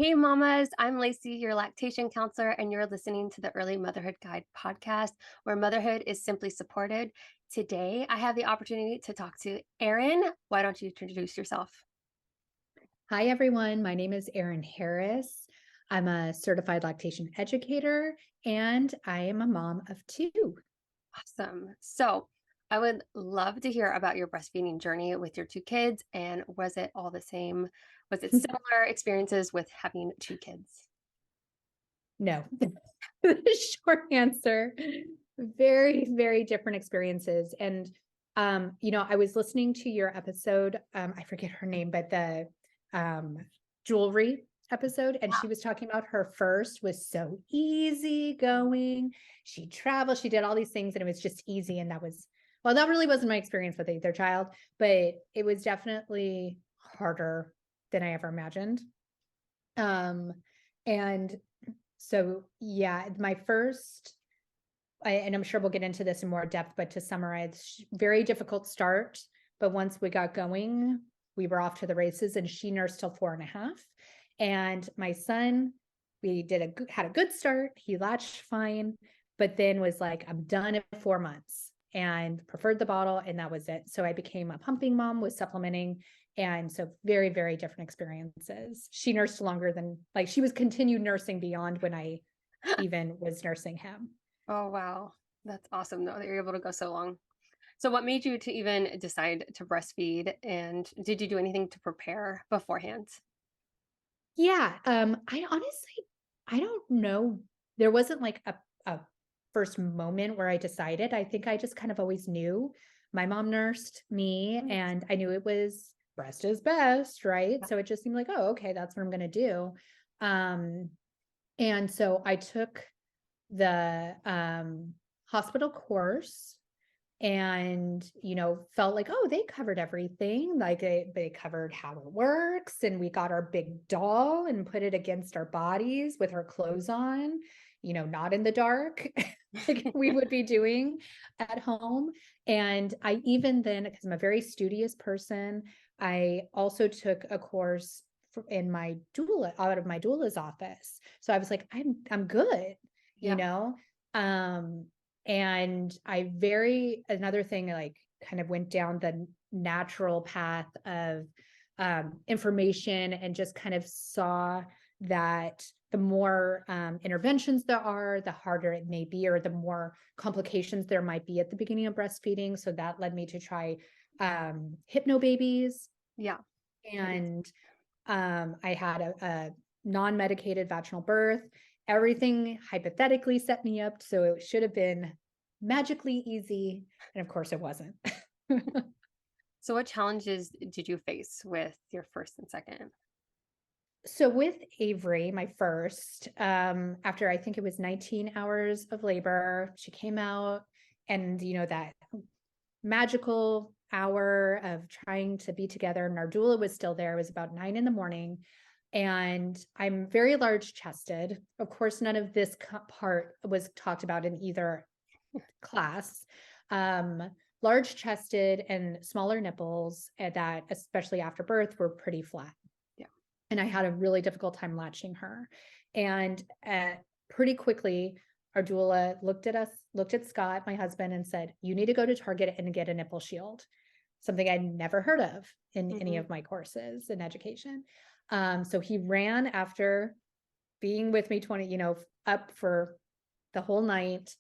Hey, mamas, I'm Lacey, your lactation counselor, and you're listening to the Early Motherhood Guide podcast, where motherhood is simply supported. Today, I have the opportunity to talk to Erin. Why don't you introduce yourself? Hi, everyone. My name is Erin Harris. I'm a certified lactation educator, and I am a mom of two. Awesome. So, I would love to hear about your breastfeeding journey with your two kids. And was it all the same? Was it similar experiences with having two kids? No, the short answer, very, very different experiences. And, I was listening to your episode. I forget her name, but the jewelry episode, and she was talking about her first was so easy going. She traveled, she did all these things, and it was just easy. And that really wasn't my experience with either child, but it was definitely harder than I ever imagined. And so, yeah, my first, and I'm sure we'll get into this in more depth, but to summarize, very difficult start. But once we got going, we were off to the races, and she nursed till 4.5. And my son, we had a good start. He latched fine, but then was like, I'm done in 4 months and preferred the bottle. And that was it. So I became a pumping mom with supplementing. And so very, very different experiences. She nursed longer than, like, she was continued nursing beyond when I even was nursing him. Oh, wow. That's awesome, though, that you're able to go so long. So, what made you to even decide to breastfeed? And did you do anything to prepare beforehand? Yeah. I don't know. There wasn't like a first moment where I decided. I think I just kind of always knew. My mom nursed me, Nice. and I knew it was breast is best, right? So it just seemed like, oh, okay, that's what I'm gonna do. Um, and so I took the hospital course, and felt like, oh, they covered everything. Like they covered how it works, and we got our big doll and put it against our bodies with our clothes on, not in the dark like we would be doing at home. And I even then, because I'm a very studious person, I also took a course in my doula, out of my doula's office. So I was like, I'm good, you Yeah. know um and another thing, like, kind of went down the natural path of information, and just kind of saw that the more interventions there are, the harder it may be, or the more complications there might be at the beginning of breastfeeding. So that led me to try hypno babies. Yeah. And I had a non-medicated vaginal birth. Everything hypothetically set me up, so it should have been magically easy. And of course, it wasn't. So, what challenges did you face with your first and second? So with Avery, my first, after I think it was 19 hours of labor, she came out, and that magical hour of trying to be together. And our doula was still there. It was about 9 in the morning. And I'm very large chested. Of course, none of this part was talked about in either class. Large chested and smaller nipples, that, especially after birth, were pretty flat. Yeah. And I had a really difficult time latching her. And pretty quickly, our doula looked at Scott, my husband, and said, you need to go to Target and get a nipple shield, something I'd never heard of in any of my courses in education. So he ran after being with me up for the whole night,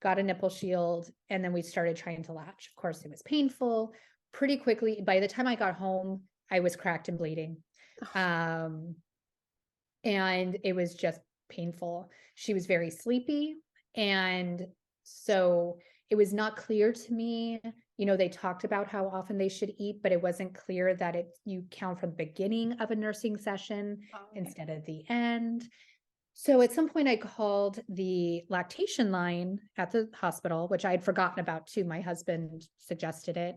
got a nipple shield, and then we started trying to latch. Of course, it was painful. Pretty quickly, by the time I got home, I was cracked and bleeding. And it was just painful. She was very sleepy. And so it was not clear to me, they talked about how often they should eat, but it wasn't clear that you count from the beginning of a nursing session instead of the end. So at some point I called the lactation line at the hospital, which I had forgotten about too. My husband suggested it.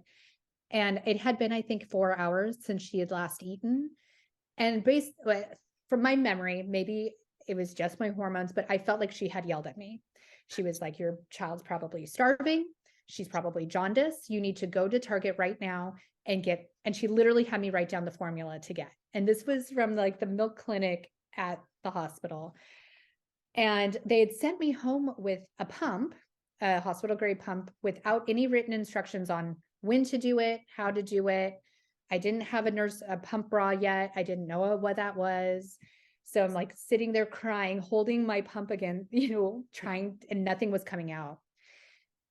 And it had been, I think, 4 hours since she had last eaten. And from my memory, maybe it was just my hormones, but I felt like she had yelled at me. She was like, your child's probably starving. She's probably jaundice. You need to go to Target right now and she literally had me write down the formula to get. And this was from like the milk clinic at the hospital. And they had sent me home with a pump, a hospital grade pump, without any written instructions on when to do it, how to do it. I didn't have a pump bra yet. I didn't know what that was. So I'm like sitting there crying, holding my pump again, trying, and nothing was coming out.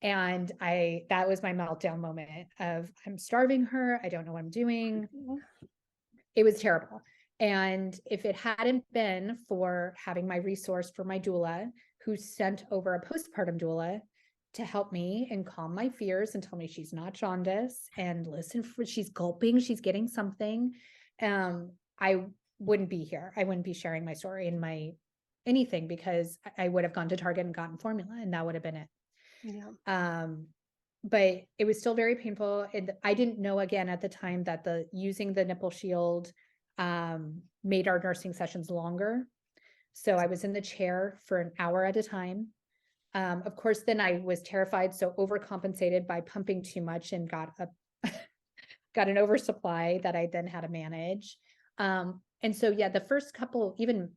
And that was my meltdown moment of I'm starving her. I don't know what I'm doing. It was terrible. And if it hadn't been for having my resource for my doula, who sent over a postpartum doula to help me and calm my fears and tell me she's not jaundice and she's gulping, she's getting something. I wouldn't be here. I wouldn't be sharing my story and my anything, because I would have gone to Target and gotten formula, and that would have been it. Yeah. But it was still very painful. And I didn't know again at the time that using the nipple shield made our nursing sessions longer. So I was in the chair for an hour at a time. Of course, then I was terrified, so overcompensated by pumping too much and got an oversupply that I then had to manage. And so, yeah, the first couple, even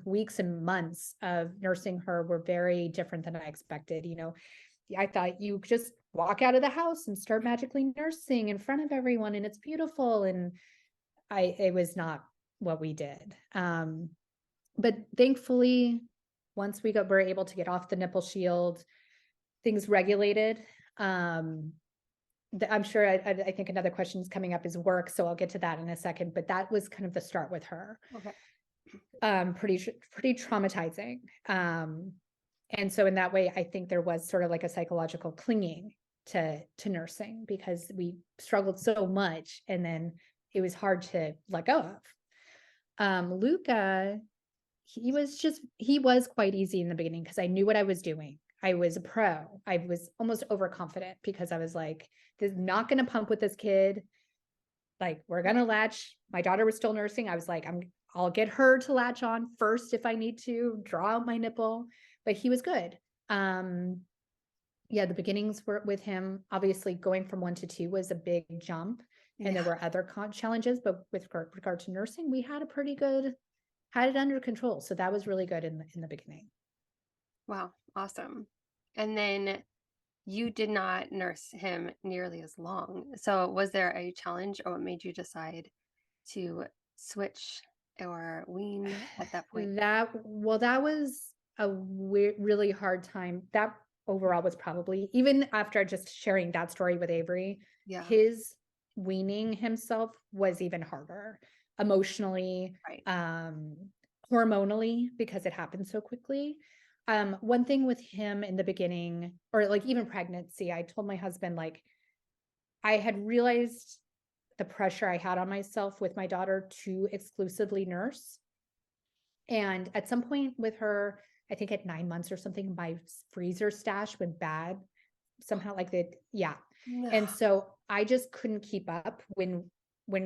weeks and months of nursing her were very different than I expected. I thought you just walk out of the house and start magically nursing in front of everyone and it's beautiful. And it was not what we did. But thankfully, once we were able to get off the nipple shield, things regulated. I'm sure I think another question is coming up is work. So I'll get to that in a second, but that was kind of the start with her. Okay. Pretty traumatizing. And so in that way, I think there was sort of like a psychological clinging to nursing, because we struggled so much and then it was hard to let go of. Luca, he was quite easy in the beginning because I knew what I was doing. I was a pro. I was almost overconfident because I was like, "This is not going to pump with this kid. Like, we're going to latch." My daughter was still nursing. I was like, I'll get her to latch on first if I need to, draw out my nipple. But he was good. Yeah, the beginnings were with him. Obviously, going from 1 to 2 was a big jump, and there were other challenges. But with regard to nursing, we had it under control. So that was really good in the beginning. Wow, awesome. And then you did not nurse him nearly as long. So was there a challenge, or what made you decide to switch or wean at that point? That was a really hard time. That overall was probably, even after just sharing that story with Avery, Yeah. his weaning himself was even harder emotionally, Right. hormonally, because it happened so quickly. One thing with him in the beginning, or like even pregnancy, I told my husband, like, I had realized the pressure I had on myself with my daughter to exclusively nurse. And at some point with her, I think at 9 months or something, my freezer stash went bad somehow, like that. Yeah. And so I just couldn't keep up when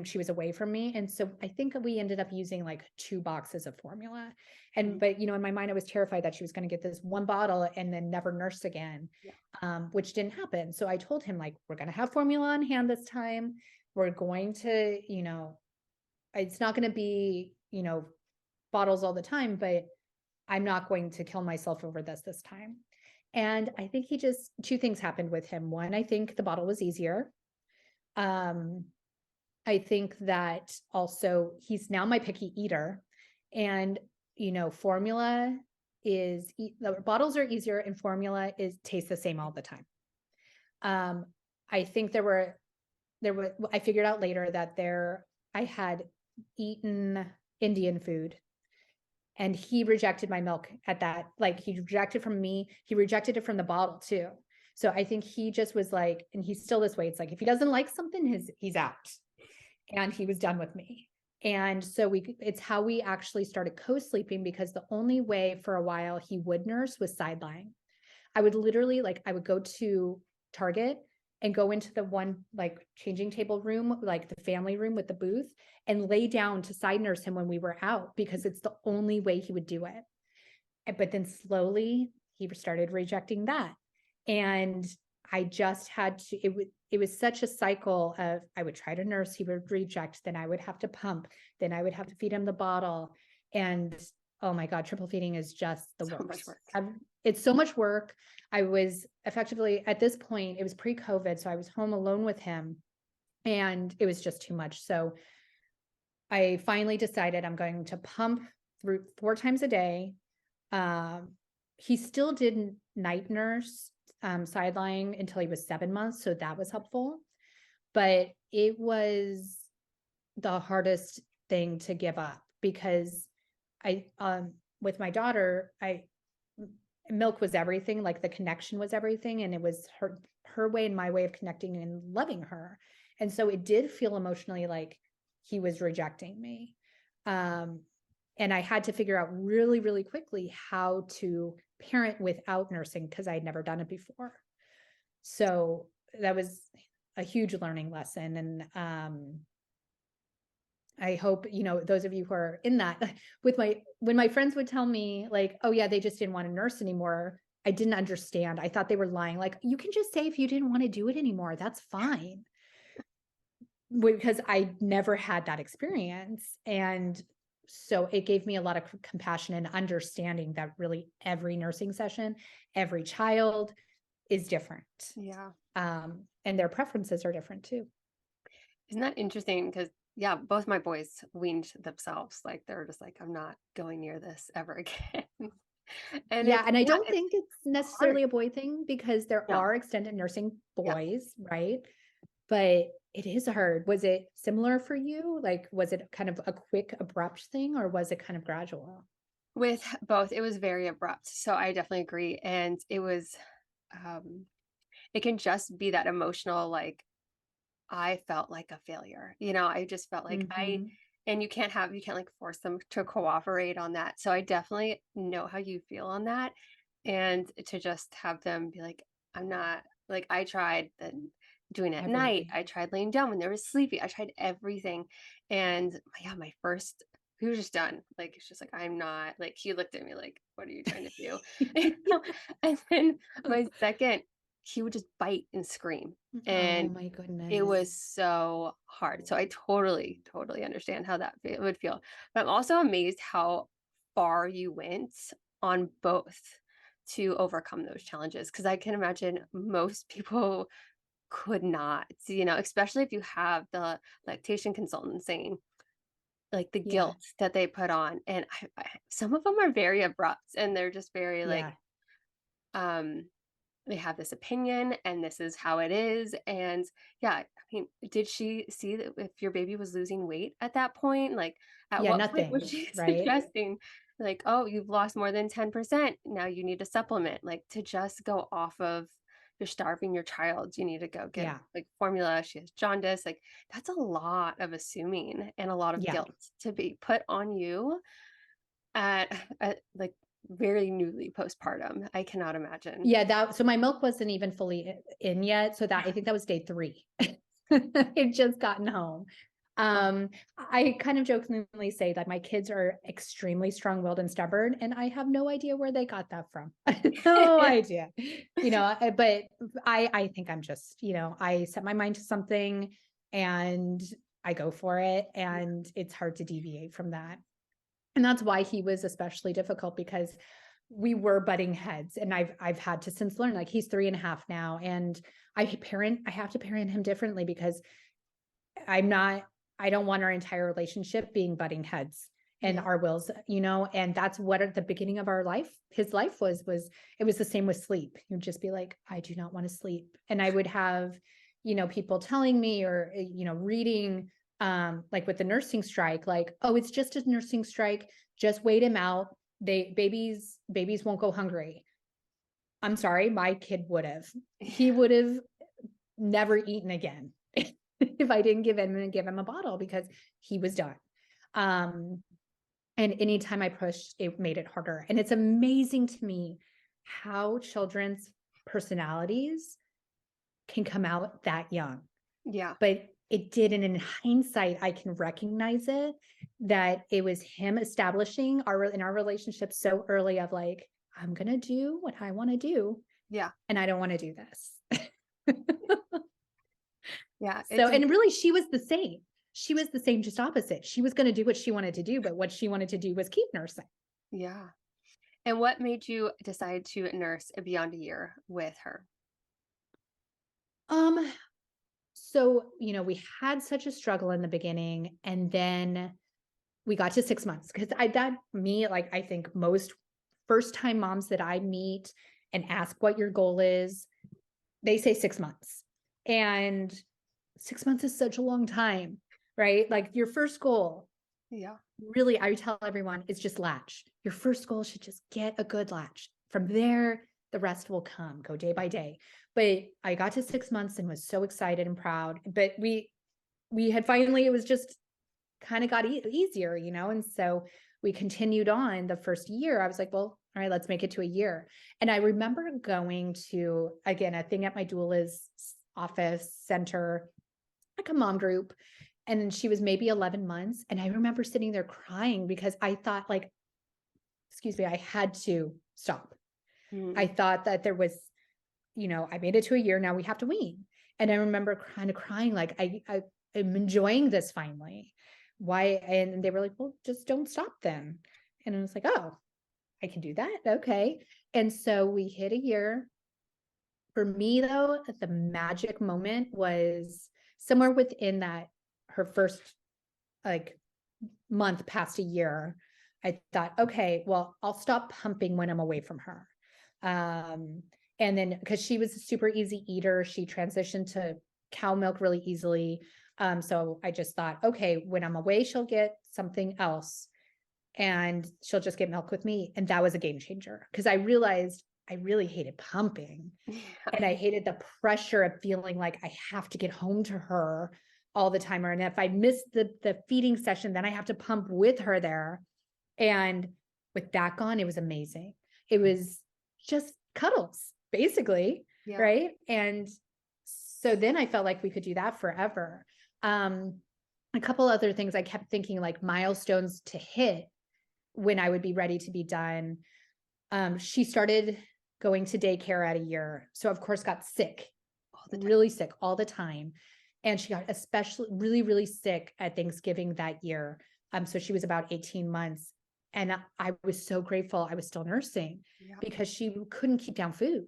she was away from me. And so I think we ended up using like 2 boxes of formula. But in my mind, I was terrified that she was going to get this one bottle and then never nurse again, which didn't happen. So I told him, like, we're going to have formula on hand this time. We're going to, it's not going to be, bottles all the time, but I'm not going to kill myself over this time. And I think 2 things happened with him. One, I think the bottle was easier. I think that also he's now my picky eater, and formula the bottles are easier and formula tastes the same all the time. I think I figured out later that I had eaten Indian food, and he rejected my milk at that. Like, he rejected from me. He rejected it from the bottle too. So I think he just was like, and he's still this way. It's like, if he doesn't like something, he's out. And he was done with me. And so it's how we actually started co-sleeping, because the only way for a while he would nurse was sideline. I would literally, like, I would go to Target and go into the one like changing table room, like the family room with the booth, and lay down to side nurse him when we were out, because it's the only way he would do it. But then slowly he started rejecting that. And I just had to, it was such a cycle of, I would try to nurse, he would reject, then I would have to pump, then I would have to feed him the bottle. And oh my God, triple feeding is just the So much worst. work. It's so much work. I was effectively at this point, it was pre-COVID. So I was home alone with him and it was just too much. So I finally decided I'm going to pump through 4 times a day. He still did night nurse, sideline until he was 7 months. So that was helpful, but it was the hardest thing to give up because with my daughter, milk was everything. Like the connection was everything. And it was her way and my way of connecting and loving her. And so it did feel emotionally like he was rejecting me. And I had to figure out really, really quickly how to parent without nursing because I had never done it before. So that was a huge learning lesson. And I hope, those of you who are in that when my friends would tell me like, oh yeah, they just didn't want to nurse anymore. I didn't understand. I thought they were lying. Like, you can just say if you didn't want to do it anymore, that's fine. Because I never had that experience. And so it gave me a lot of compassion and understanding that really every nursing session, every child is different. Yeah. And their preferences are different too. Isn't that interesting? Because yeah, both my boys weaned themselves. Like they're just like, I'm not going near this ever again. And Yeah, it's and I yeah, don't it's think it's hard. necessarily a boy thing because there No. are extended nursing Yeah. boys, right? But it is hard. Was it similar for you? Like, was it kind of a quick, abrupt thing, or was it kind of gradual? With both, it was very abrupt. So I definitely agree. And it was it can just be that emotional, like I felt like a failure. I just felt like Mm-hmm. and you can't like force them to cooperate on that. So I definitely know how you feel on that. And to just have them be like, I'm not like, I tried then doing it at night. Everything. I tried laying down when they were sleepy. I tried everything. And yeah, my first, he was just done. Like, it's just like, I'm not like, he looked at me like, what are you trying to do? And then my second, he would just bite and scream. Oh And my it goodness. was so hard. So I totally, totally understand how that would feel. But I'm also amazed how far you went on both to overcome those challenges. Because I can imagine most people could not, especially if you have the lactation consultant saying, like the Yeah. guilt that they put on. And some of them are very abrupt and they're just very like, Yeah. um, they have this opinion and this is how it is. And yeah, I mean, did she see that if your baby was losing weight at that point? Like, at Yeah. what point was Nothing. she Right. suggesting, like, oh, you've lost more than 10%. Now you need a supplement? Like, to just go off of you're starving your child, you need to go get Yeah. like formula. She has jaundice. Like, that's a lot of assuming and a lot of Yeah. guilt to be put on you at like very newly postpartum. I cannot imagine. Yeah. So my milk wasn't even fully in yet. So I think that was day 3. I'd just gotten home. Oh, I kind of jokingly say that my kids are extremely strong-willed and stubborn, and I have no idea where they got that from. No idea. But I think I'm just, I set my mind to something and I go for it, and it's hard to deviate from that. And that's why he was especially difficult because we were butting heads, and I've had to since learn, like he's 3.5 now, and I have to parent him differently because I'm not, I don't want our entire relationship being butting heads and yeah. our wills, and that's what at the beginning of our life, his life was it was the same with sleep. You'd just be like, I do not want to sleep. And I would have, people telling me or, reading, like with the nursing strike, like, oh, it's just a nursing strike. Just wait him out. Babies won't go hungry. I'm sorry, my kid would have. He would have never eaten again if I didn't give him a bottle because he was done. Um, and anytime I pushed, it made it harder. And it's amazing to me how children's personalities can come out that young. Yeah. But it did. And in hindsight, I can recognize it that it was him establishing in our relationship so early of like, I'm going to do what I want to do. Yeah. And I don't want to do this. Yeah. So, It's and really, she was the same. She was the same, just opposite. She was going to do what she wanted to do, but what she wanted to do was keep nursing. Yeah. And what made you decide to nurse beyond a year with her? Um, so, we had such a struggle in the beginning, and then we got to 6 months because like, I think most first time moms that I meet and ask what your goal is, they say 6 months. And 6 months is such a long time, right? Like your first goal, Yeah. really, I tell everyone, is just latch. Your first goal should just get a good latch. From there, the rest will come, go day by day. But I got to 6 months and was so excited and proud. But we had finally, it was just kind of got easier, And so we continued on the first year. I was like, well, all right, let's make it to a year. And I remember going to, again, a thing at my doula's office center, like a mom group. And she was maybe 11 months. And I remember sitting there crying because I thought, like, excuse me, I had to stop. I Mm. thought that there was, I made it to a year. Now we have to wean. And I remember kind of crying, like, I am enjoying this finally. Why? And they were like, well, just don't stop then. And I was like, oh, I can do that. Okay. And so we hit a year. For me, though, the magic moment was somewhere within that, her first like month past a year. I thought, okay, well, I'll stop pumping when I'm away from her. Um, and then because she was a super easy eater, she transitioned to cow milk really easily. So I just thought, okay, when I'm away, she'll get something else and she'll just get milk with me. And that was a game changer because I realized I really hated pumping Yeah. and I hated the pressure of feeling like I have to get home to her all the time. And if I miss the feeding session, then I have to pump with her there. And with that gone, it was amazing. It was just cuddles, basically. Yeah. Right. And so then I felt like we could do that forever. Um, a couple other things I kept thinking, like milestones to hit when I would be ready to be done. She started going to daycare at a year. So of course got sick, All the time. really sick all the time. And she got especially really, really sick at Thanksgiving that year. So she was about 18 months. And I was so grateful I was still nursing Yeah. because she couldn't keep down food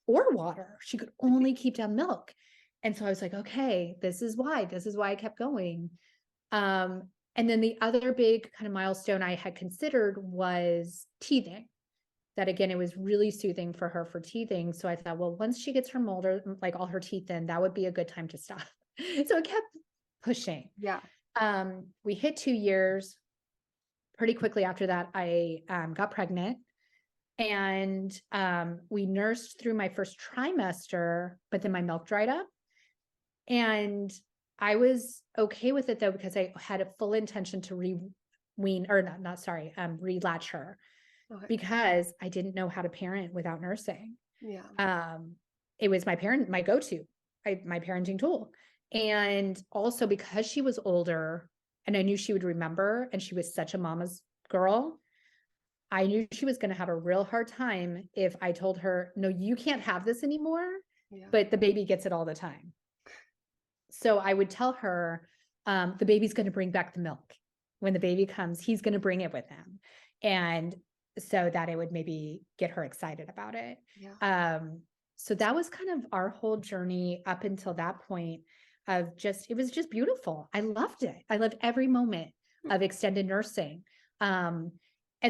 or water. She could only keep down milk. And so I was like, okay, this is why I kept going. And then the other big kind of milestone I had considered was teething. That again, it was really soothing for her for teething. So I thought, well, once she gets her molder, like all her teeth in, that would be a good time to stop. So it kept pushing. Yeah. We hit 2 years. Pretty quickly after that, I got pregnant and we nursed through my first trimester, but then my milk dried up. And I was okay with it though, because I had a full intention to wean or not sorry, relatch her Okay. because I didn't know how to parent without nursing. Yeah. Um, it was my go-to, my parenting tool. And also because she was older and I knew she would remember and she was such a mama's girl, I knew she was going to have a real hard time if I told her, no, you can't have this anymore, Yeah. but the baby gets it all the time. So I would tell her, the baby's going to bring back the milk. When the baby comes, he's going to bring it with him. And so that it would maybe get her excited about it. Yeah. So that was kind of our whole journey up until that point of just, it was just beautiful. I loved it. I loved every moment of extended nursing. And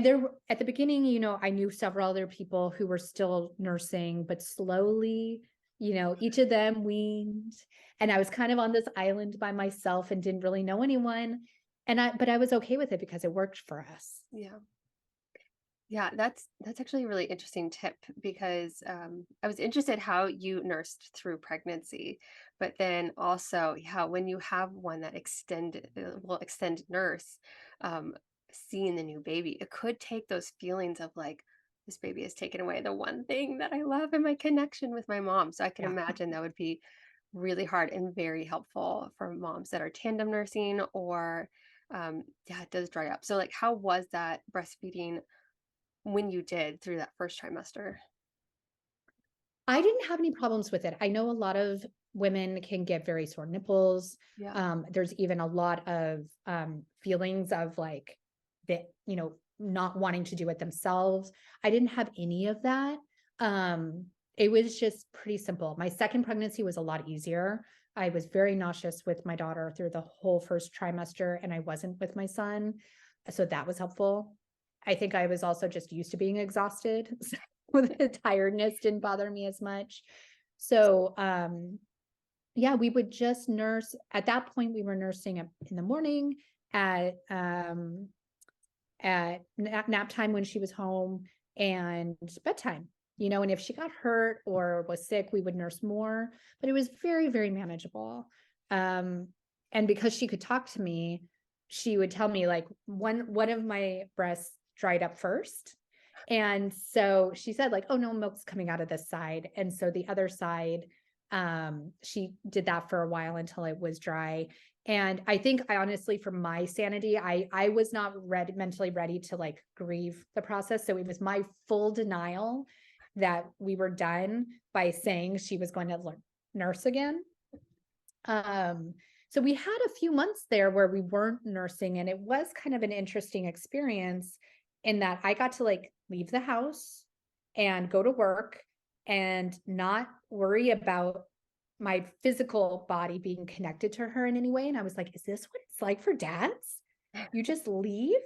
there at the beginning, I knew several other people who were still nursing, but slowly, each of them weaned. And I was kind of on this island by myself and didn't really know anyone. But I was okay with it because it worked for us. Yeah. Yeah, that's actually a really interesting tip because I was interested how you nursed through pregnancy, but then also how when you have one that will extend nurse, um, seeing the new baby, it could take those feelings of like this baby has taken away the one thing that I love and my connection with my mom. So I can Yeah. imagine that would be really hard and very helpful for moms that are tandem nursing or yeah, it does dry up. So like how was that breastfeeding when you did through that first trimester? I didn't have any problems with it. I know a lot of women can get very sore nipples. Yeah. There's even a lot of feelings of like that, not wanting to do it themselves. I didn't have any of that. It was just pretty simple. My second pregnancy was a lot easier. I was very nauseous with my daughter through the whole first trimester, and I wasn't with my son. So that was helpful. I think I was also just used to being exhausted. So the tiredness didn't bother me as much. So yeah, we would just nurse. At that point, we were nursing in the morning at nap time when she was home, and bedtime. And if she got hurt or was sick, we would nurse more, but it was very, very manageable. And because she could talk to me, she would tell me like one of my breasts dried up first. And so she said like, oh no, milk's coming out of this side. And so the other side, she did that for a while until it was dry. And I think I honestly, for my sanity, I was not mentally ready to like grieve the process. So it was my full denial that we were done by saying she was going to nurse again. So we had a few months there where we weren't nursing, and it was kind of an interesting experience in that I got to like leave the house and go to work and not worry about my physical body being connected to her in any way. And I was like, is this what it's like for dads? You just leave?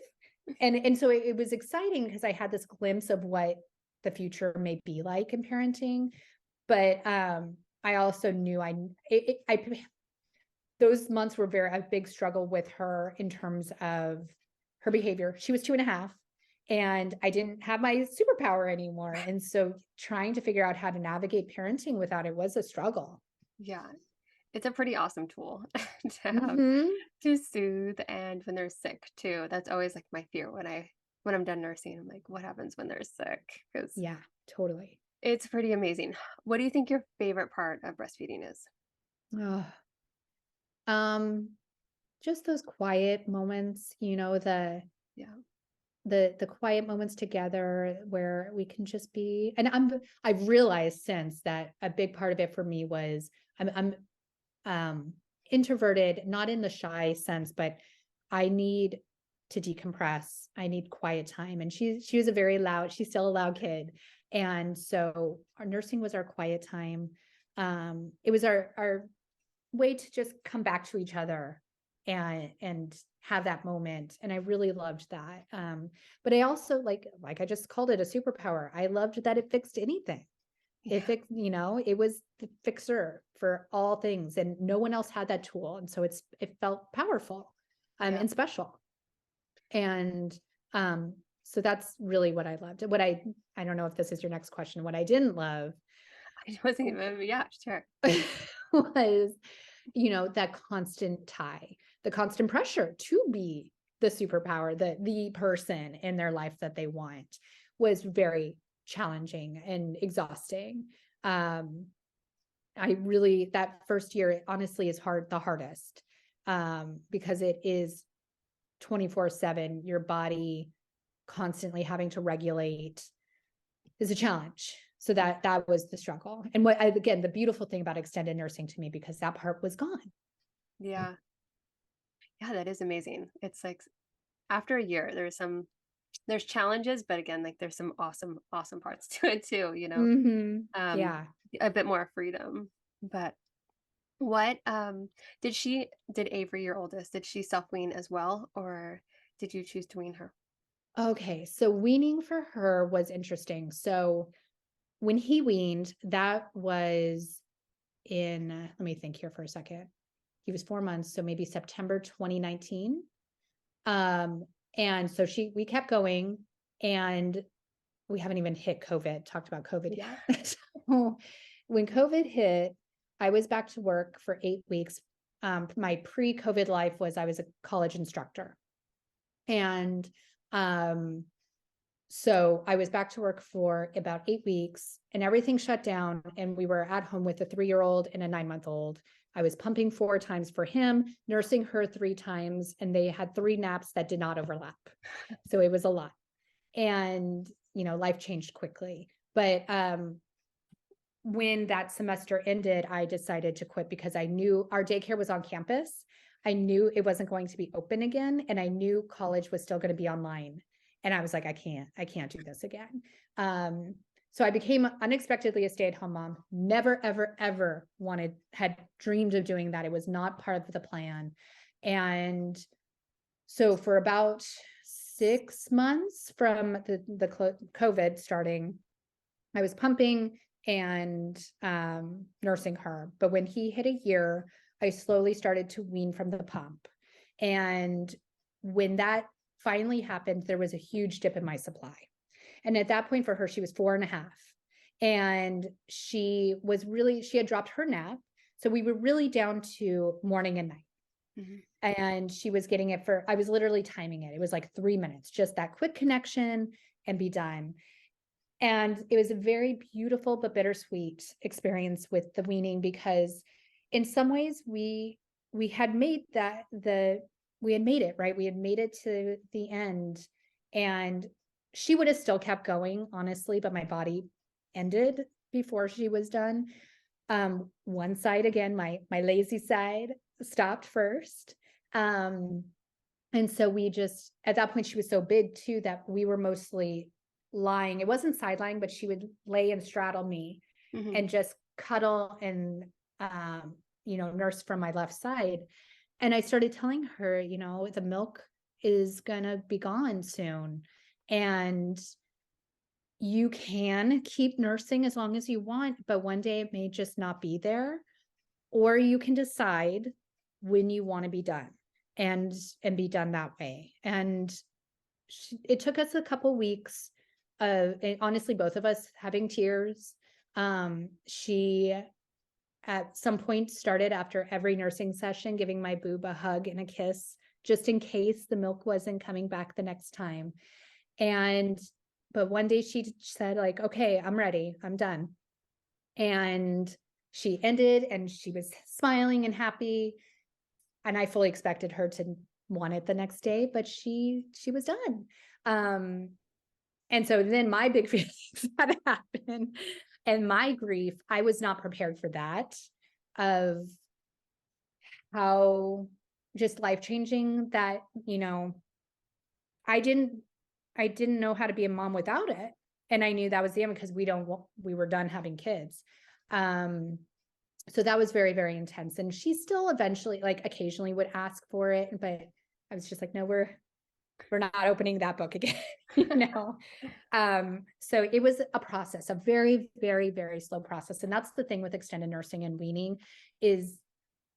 And so it was exciting because I had this glimpse of what the future may be like in parenting. But I also knew those months were a big struggle with her in terms of her behavior. She was 2.5, and I didn't have my superpower anymore. And so trying to figure out how to navigate parenting without it was a struggle. Yeah. It's a pretty awesome tool to have Mm-hmm. to soothe, and when they're sick too. That's always like my fear when I'm done nursing. I'm like, what happens when they're sick? Because Yeah, totally. it's pretty amazing. What do you think your favorite part of breastfeeding is? Oh, um, just those quiet moments, Yeah. the quiet moments together where we can just be. And I've realized since that a big part of it for me was I'm introverted, not in the shy sense, but I need to decompress. I need quiet time. And she was she's still a loud kid. And so our nursing was our quiet time. It was our way to just come back to each other and have that moment. And I really loved that. But I also like I just called it a superpower. I loved that it fixed anything. Yeah. It was the fixer for all things, and no one else had that tool. And so it felt powerful, Yeah. and special. And so that's really what I loved. I don't know if this is your next question. What I didn't love I wasn't even, yeah, sure. was, that constant tie, the constant pressure to be the superpower, the person in their life that they want was very challenging and exhausting. That first year, it honestly is the hardest, because it is 24/7, your body constantly having to regulate is a challenge. So that was the struggle. And again, the beautiful thing about extended nursing to me, because that part was gone. Yeah. Yeah, that is amazing. It's like after a year, there's challenges, but again, like there's some awesome, awesome parts to it too, Mm-hmm. um, Yeah. a bit more freedom. But what did Avery, your oldest, did she self-wean as well, or did you choose to wean her? Okay. So weaning for her was interesting. So when he weaned, that was let me think here for a second. He was 4 months, so maybe September 2019. And so we kept going, and we haven't even talked about COVID yet. So when COVID hit, I was back to work for 8 weeks. My pre-COVID life was I was a college instructor. And so I was back to work for about 8 weeks, and everything shut down, and we were at home with a 3-year-old and a 9-month-old. I was pumping 4 times for him, nursing her 3 times, and they had 3 naps that did not overlap. So it was a lot. And, life changed quickly. But when that semester ended, I decided to quit because I knew our daycare was on campus. I knew it wasn't going to be open again. And I knew college was still going to be online. And I was like, I can't do this again. So I became unexpectedly a stay-at-home mom. Never, ever, ever had dreamed of doing that. It was not part of the plan. And so for about 6 months from the COVID starting, I was pumping and nursing her. But when he hit a year, I slowly started to wean from the pump. And when that finally happened, there was a huge dip in my supply. And at that point for her, she was 4.5. And she had dropped her nap. So we were really down to morning and night. Mhm. And she was getting it I was literally timing it. It was like 3 minutes, just that quick connection and be done. And it was a very beautiful but bittersweet experience with the weaning, because in some ways we had made we had made it, right? We had made it to the end, and she would have still kept going, honestly, but my body ended before she was done. One side, again, my lazy side, stopped first. And so we just, at that point, she was so big too that we were mostly lying. It wasn't side lying, but she would lay and straddle me Mhm. and just cuddle and, nurse from my left side. And I started telling her, the milk is going to be gone soon. And you can keep nursing as long as you want, but one day it may just not be there. Or you can decide when you want to be done and be done that way. And it took us a couple weeks of, honestly, both of us having tears. She at some point started, after every nursing session, giving my boob a hug and a kiss, just in case the milk wasn't coming back the next time. But one day she said, like, okay, I'm ready, I'm done. And she ended and she was smiling and happy. And I fully expected her to want it the next day, but she was done. And so then my big feelings had happened, and my grief, I was not prepared for that, of how just life-changing that, I didn't know how to be a mom without it. And I knew that was the end, because we were done having kids. So that was very, very intense. And she still eventually, like, occasionally would ask for it, but I was just like, no, we're not opening that book again, So it was a process, a very, very, very slow process. And that's the thing with extended nursing and weaning, is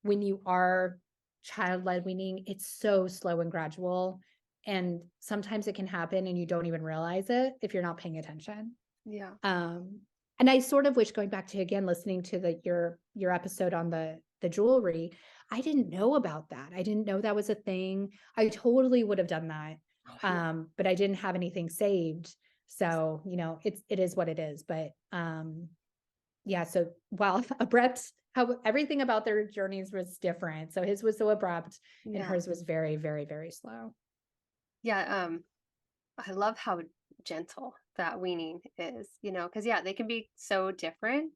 when you are child-led weaning, it's so slow and gradual. And sometimes it can happen and you don't even realize it if you're not paying attention. Yeah. And I sort of wish, going back to, again, listening to your episode on the jewelry, I didn't know about that. I didn't know that was a thing. I totally would have done that. Oh, yeah. But I didn't have anything saved. So, it is what it is. But yeah, so while abrupt, how everything about their journeys was different. So his was so abrupt and Yeah. hers was very, very, very slow. Yeah. I love how gentle that weaning is, because yeah, they can be so different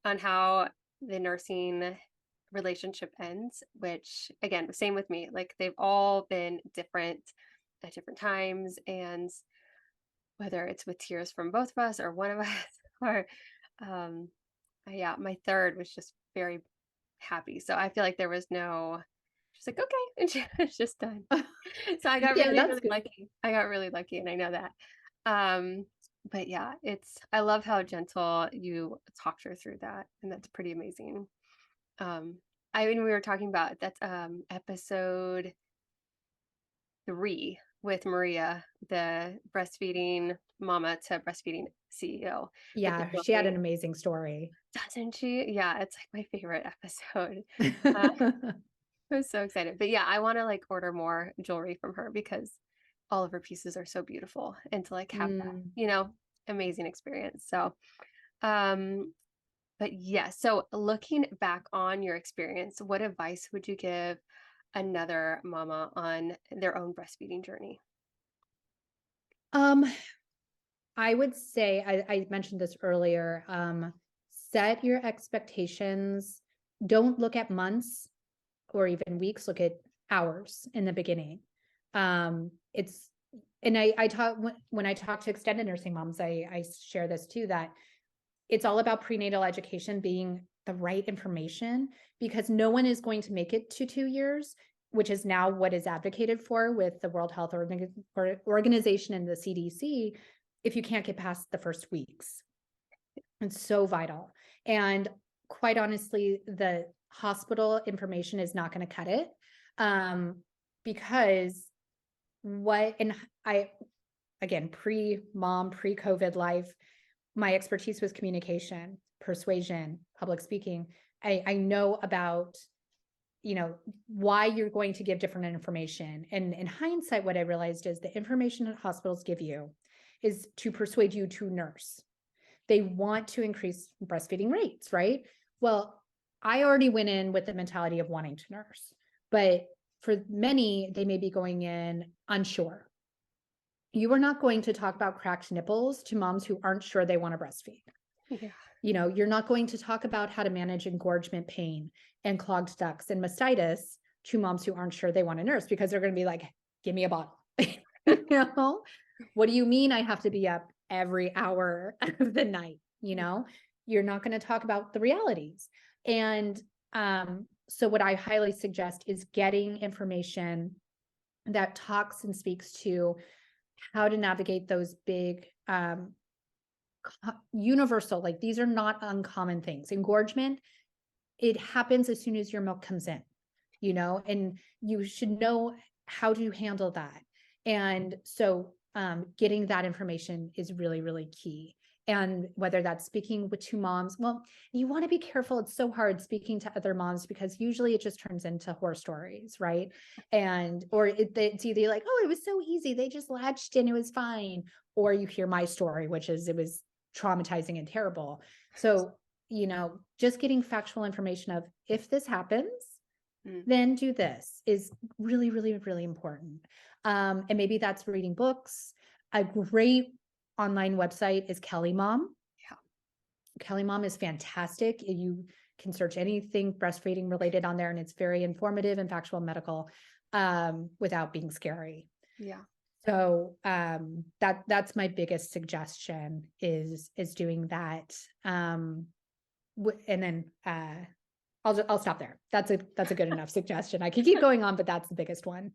on how the nursing relationship ends, which again, same with me. Like they've all been different at different times, and whether it's with tears from both of us or one of us, or um yeah, my third was just very happy. So I feel like there was no, she's like, okay, and she was just done. So I got Yeah, really, that's really good. lucky. I got really lucky, and I know that. Um, but yeah, I love how gentle you talked her through that, and that's pretty amazing. Um, I mean, we were talking about that's episode 3 with Maria, the breastfeeding mama to breastfeeding CEO, with Yeah, she had debunking, an amazing story. doesn't she? Yeah, it's like my favorite episode. Uh, I was so excited. But yeah, I want to like order more jewelry from her because all of her pieces are so beautiful, and to like have that, Mm. amazing experience. So, um but yeah, so looking back on your experience, what advice would you give another mama on their own breastfeeding journey? Um, I would say, I mentioned this earlier, set your expectations. Don't look at months or even weeks, look at hours in the beginning. It's, and I talk, when I talk to extended nursing moms, I share this too, that it's all about prenatal education being the right information, because no one is going to make it to 2 years, which is now what is advocated for with the World Health Organization and the CDC, if you can't get past the first weeks. It's so vital. And quite honestly, the hospital information is not going to cut it, because and I, again, pre-mom, pre-COVID life, my expertise was communication, persuasion, public speaking. I know about, why you're going to give different information. And in hindsight, what I realized is the information that hospitals give you is to persuade you to nurse. They want to increase breastfeeding rates, right? Well, I already went in with the mentality of wanting to nurse, but for many, they may be going in unsure. You are not going to talk about cracked nipples to moms who aren't sure they want to breastfeed. Yeah. You're not going to talk about how to manage engorgement pain and clogged ducts and mastitis to moms who aren't sure they want to nurse, because they're going to be like, give me a bottle. What do you mean I have to be up every hour of the night? You're not going to talk about the realities. And so what I highly suggest is getting information that talks and speaks to how to navigate those big universal, like these are not uncommon things. Engorgement, it happens as soon as your milk comes in, and you should know how to handle that. And so getting that information is really, really key. And whether that's speaking with two moms, well, you want to be careful. It's so hard speaking to other moms, because usually it just turns into horror stories, right? Or it's either like, oh, it was so easy, they just latched and it was fine. Or you hear my story, which is it was traumatizing and terrible. So, just getting factual information of, if this happens, then do this, is really, really, really important. And maybe that's reading books. A great online website is Kelly Mom. Yeah. Kelly Mom is fantastic. You can search anything breastfeeding related on there, and it's very informative and factual medical, without being scary. Yeah. So that's my biggest suggestion is doing that. And then I'll stop there. That's a good enough suggestion. I could keep going on, but that's the biggest one.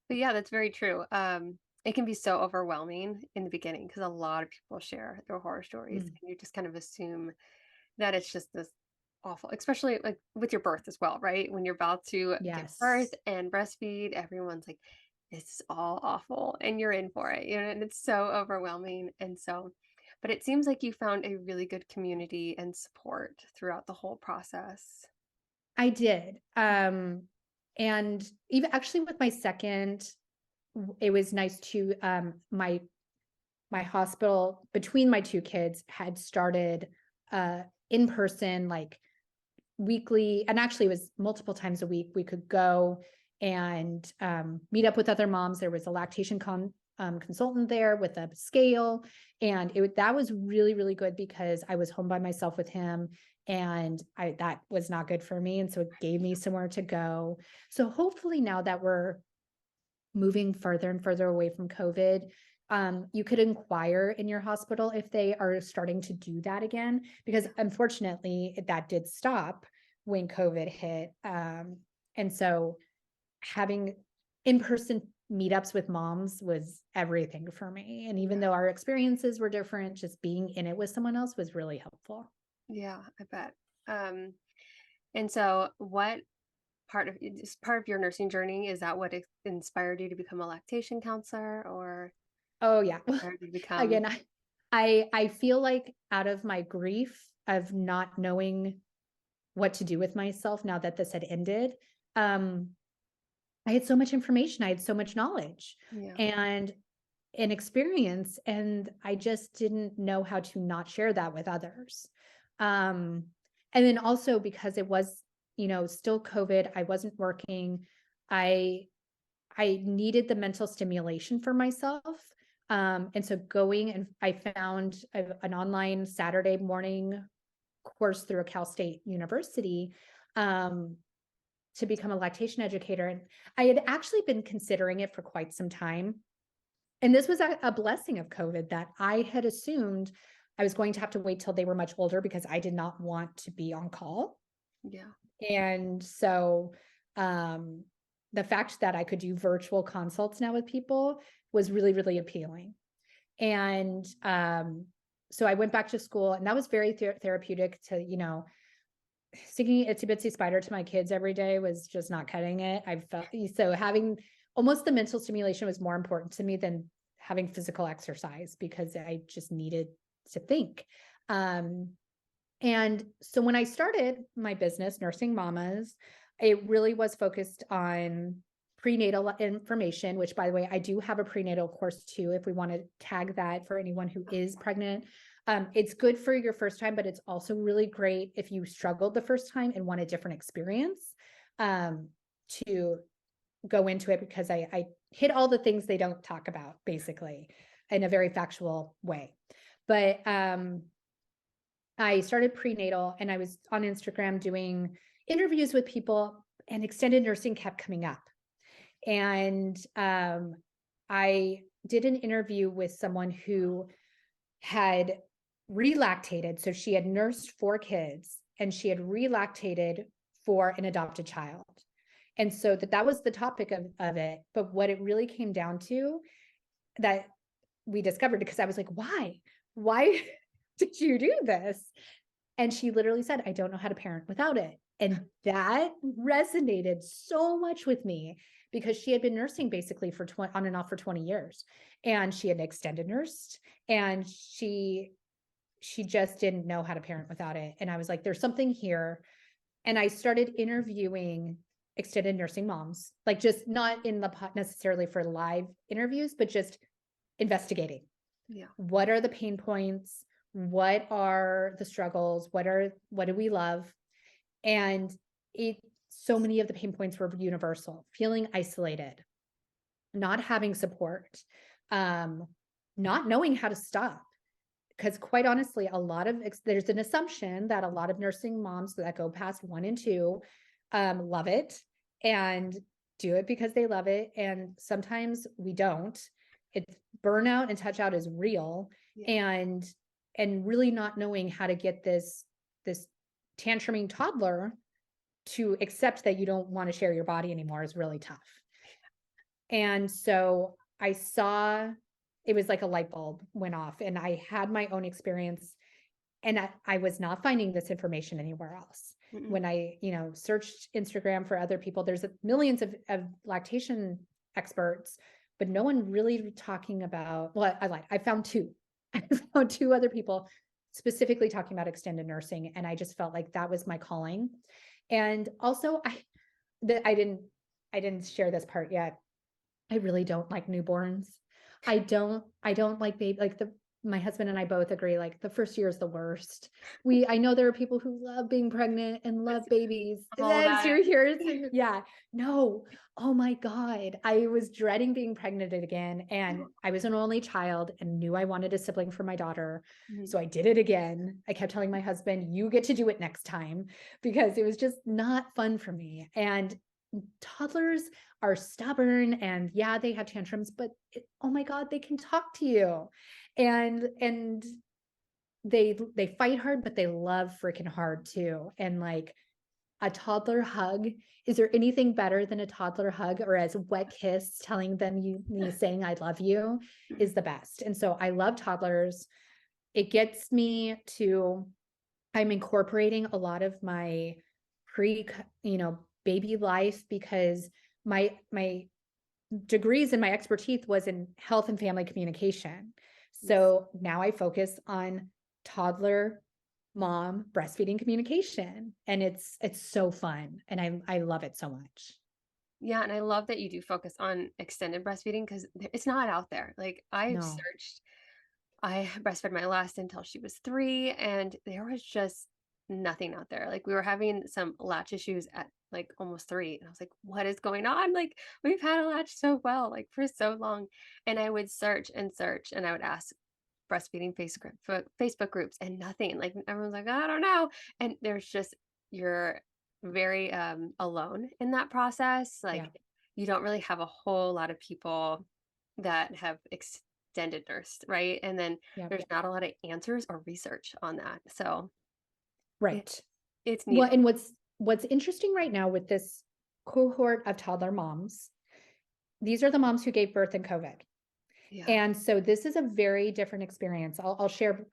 But yeah, that's very true. It can be so overwhelming in the beginning because a lot of people share their horror stories, Mm. and you just kind of assume that it's just this awful, especially like with your birth as well, right? When you're about to give Yes, birth and breastfeed, everyone's like, this is all awful, and you're in for it, and it's so overwhelming. And so, but it seems like you found a really good community and support throughout the whole process. I did. And even actually with my second, it was nice to, my hospital between my two kids had started in person, like weekly, and actually it was multiple times a week. We could go and meet up with other moms. There was a lactation consultant there with a scale, and that was really, really good, because I was home by myself with him, and that was not good for me, and so it gave me somewhere to go. So hopefully now that we're moving further and further away from COVID, you could inquire in your hospital if they are starting to do that again, because unfortunately that did stop when COVID hit. And so having in-person meetups with moms was everything for me. And even Yeah. though our experiences were different, just being in it with someone else was really helpful. Yeah, I bet. Um, and so what part of your nursing journey, is that what inspired you to become a lactation counselor, or Oh yeah. inspired you to become? Again, I feel like out of my grief of not knowing what to do with myself now that this had ended, um, I had so much information, I had so much knowledge Yeah. and experience, and I just didn't know how to not share that with others. Um, and then also because it was, still COVID, I wasn't working. I needed the mental stimulation for myself. And so going, and I found an online Saturday morning course through a Cal State University, um, to become a lactation educator. And I had actually been considering it for quite some time. And this was a blessing of COVID, that I had assumed I was going to have to wait till they were much older because I did not want to be on call. Yeah. And so, um, the fact that I could do virtual consults now with people was really, really appealing. And, so I went back to school, and that was very therapeutic to, singing Itsy Bitsy Spider to my kids every day was just not cutting it. I felt so having almost the mental stimulation was more important to me than having physical exercise, because I just needed to think. Um, and so when I started my business, Nursing Mamas, it really was focused on prenatal information, which, by the way, I do have a prenatal course too, if we want to tag that for anyone who is pregnant. It's good for your first time, but it's also really great if you struggled the first time and want a different experience, to go into it, because I hit all the things they don't talk about, basically, in a very factual way. But I started prenatal, and I was on Instagram doing interviews with people, and extended nursing kept coming up. And I did an interview with someone who had relactated. So she had nursed 4 kids, and she had relactated for an adopted child. And so that was the topic of it. But what it really came down to, that we discovered, because I was like, why did you do this? And she literally said, I don't know how to parent without it. And that resonated so much with me, because she had been nursing basically for on and off for 20 years. And she had extended nursed, and she just didn't know how to parent without it. And I was like, there's something here. And I started interviewing extended nursing moms, like, just not in the pot necessarily for live interviews, but just investigating. Yeah. What are the pain points? What are the struggles? What do we love? And so many of the pain points were universal: feeling isolated, not having support, not knowing how to stop. Because quite honestly, there's an assumption that a lot of nursing moms that go past 1 and 2 love it and do it because they love it. And sometimes we don't. It's burnout and touch out is real. Yeah. And really not knowing how to get this tantruming toddler to accept that you don't want to share your body anymore is really tough. And so I saw, it was like a light bulb went off, and I had my own experience, and I was not finding this information anywhere else. Mm-mm. When I, searched Instagram for other people, there's millions of lactation experts, but no one really talking about, well, I lied. I found 2. I found 2 other people specifically talking about extended nursing. And I just felt like that was my calling. And also I didn't share this part yet. I really don't like newborns. I don't like baby, like my husband and I both agree, like, the first year is the worst. I know there are people who love being pregnant and love babies. I'm all about You're here. it. Yeah. No. Oh my God. I was dreading being pregnant again. And I was an only child and knew I wanted a sibling for my daughter. Mhm. So I did it again. I kept telling my husband, you get to do it next time, because it was just not fun for me. And toddlers are stubborn, and yeah, they have tantrums, but oh my God, they can talk to you. And they fight hard, but they love freaking hard too. And like, a toddler hug, is there anything better than a toddler hug, or as a wet kiss telling them me saying I love you is the best. And so I love toddlers. It gets me to, I'm incorporating a lot of my baby life, because my degrees and my expertise was in health and family communication. So now I focus on toddler mom breastfeeding communication, and it's so fun, and I love it so much. Yeah, and I love that you do focus on extended breastfeeding because it's not out there. Like I've No. searched, I breastfed my last until she was 3, and there was just nothing out there. Like we were having some latch issues at like almost 3, and I was like, "What is going on?" Like we've had a latch so well, like for so long, and I would search and search, and I would ask breastfeeding Facebook groups and nothing. Like everyone's like, I don't know. And there's just you're very alone in that process. Yeah. Like you don't really have a whole lot of people that have extended nursed, right? And then Yeah. there's not a lot of answers or research on that. So it, Right. it's Well, needed. and what's interesting right now with this cohort of toddler moms, these are the moms who gave birth in COVID. Yeah. And so this is a very different experience. I'll share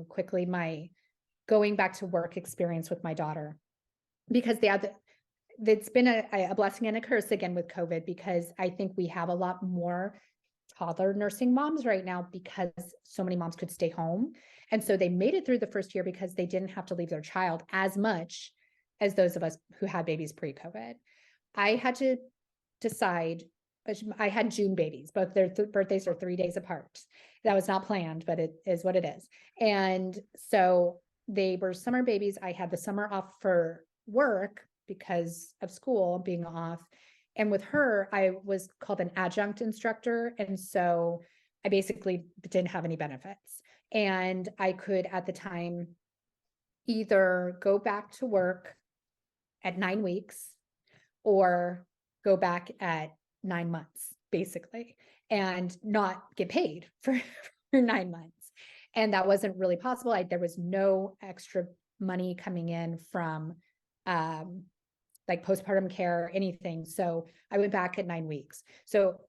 quickly my going back to work experience with my daughter, because it's been a blessing and a curse again with COVID, because I think we have a lot more toddler nursing moms right now because so many moms could stay home. And so they made it through the first year because they didn't have to leave their child as much as those of us who had babies pre-COVID. I had to decide. I had June babies, both their birthdays are 3 days apart. That was not planned, but it is what it is. And so they were summer babies. I had the summer off for work because of school being off. And with her, I was called an adjunct instructor. And so I basically didn't have any benefits. And I could at the time either go back to work at 9 weeks or go back at 9 months, basically, and not get paid for, for 9 months. And that wasn't really possible. There was no extra money coming in from like postpartum care or anything. So I went back at 9 weeks. So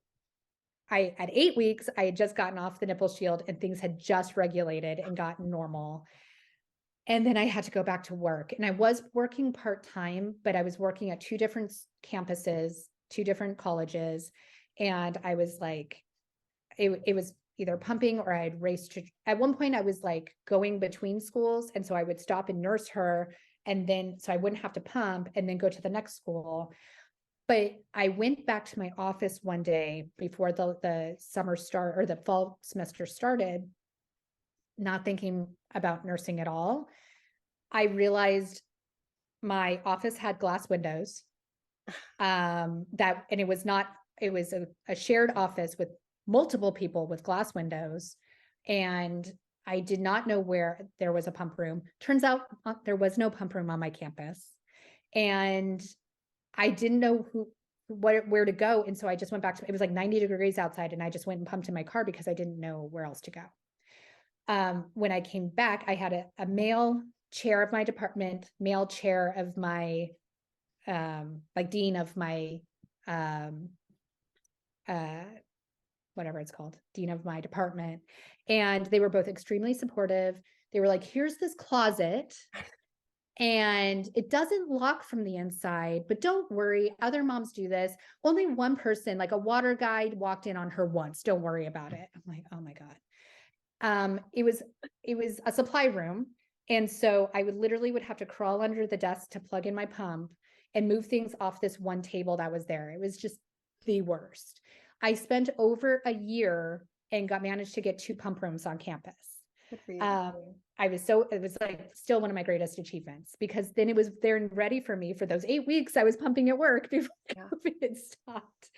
at 8 weeks, I had just gotten off the nipple shield and things had just regulated and gotten normal. And then I had to go back to work, and I was working part-time, but I was working at two different campuses, two different colleges. And I was like, it was either pumping or I'd raced to, at one point I was like going between schools. And so I would stop and nurse her. And then, so I wouldn't have to pump and then go to the next school. But I went back to my office one day before the summer start or the fall semester started, not thinking about nursing at all. I realized my office had glass windows. And it was not, it was a shared office with multiple people with glass windows. And I did not know where there was a pump room. Turns out there was no pump room on my campus. And I didn't know where to go. And so I just went back to, it was like 90 degrees outside, and I just went and pumped in my car because I didn't know where else to go. When I came back, I had a male chair of my department, male chair of my, like dean of my, whatever it's called, dean of my department. And they were both extremely supportive. They were like, here's this closet and it doesn't lock from the inside, but don't worry. Other moms do this. Only one person, like a water guide, walked in on her once. Don't worry about it. I'm like, oh my God. It was a supply room. And so I would have to crawl under the desk to plug in my pump and move things off this one table that was there. It was just the worst. I spent over a year and managed to get 2 pump rooms on campus. Good for you. It was like still one of my greatest achievements, because then it was there and ready for me for those 8 weeks I was pumping at work before COVID had stopped.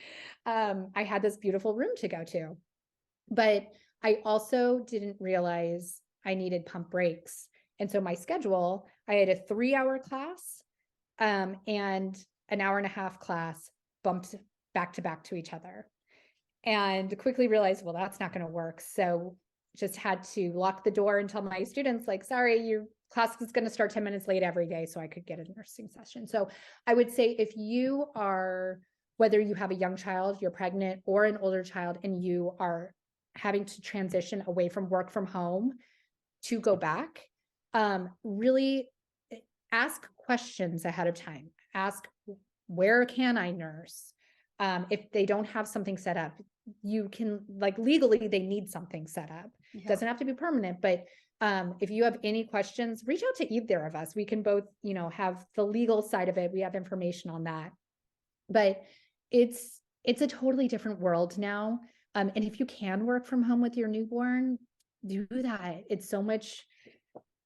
I had this beautiful room to go to, but I also didn't realize I needed pump breaks. And so my schedule, I had a 3-hour class, and an hour and a half class bumped back to each other, and quickly realized, well, that's not going to work. So just had to lock the door and tell my students, like, sorry, your class is going to start 10 minutes late every day so I could get a nursing session. So I would say if you are, whether you have a young child, you're pregnant, or an older child, and you are having to transition away from work from home to go back, really ask questions ahead of time. Ask, where can I nurse? If they don't have something set up, you can, like, legally they need something set up. Yeah. Doesn't have to be permanent, but if you have any questions, reach out to either of us. We can both, have the legal side of it. We have information on that. But it's a totally different world now. And if you can work from home with your newborn, do that. It's so much,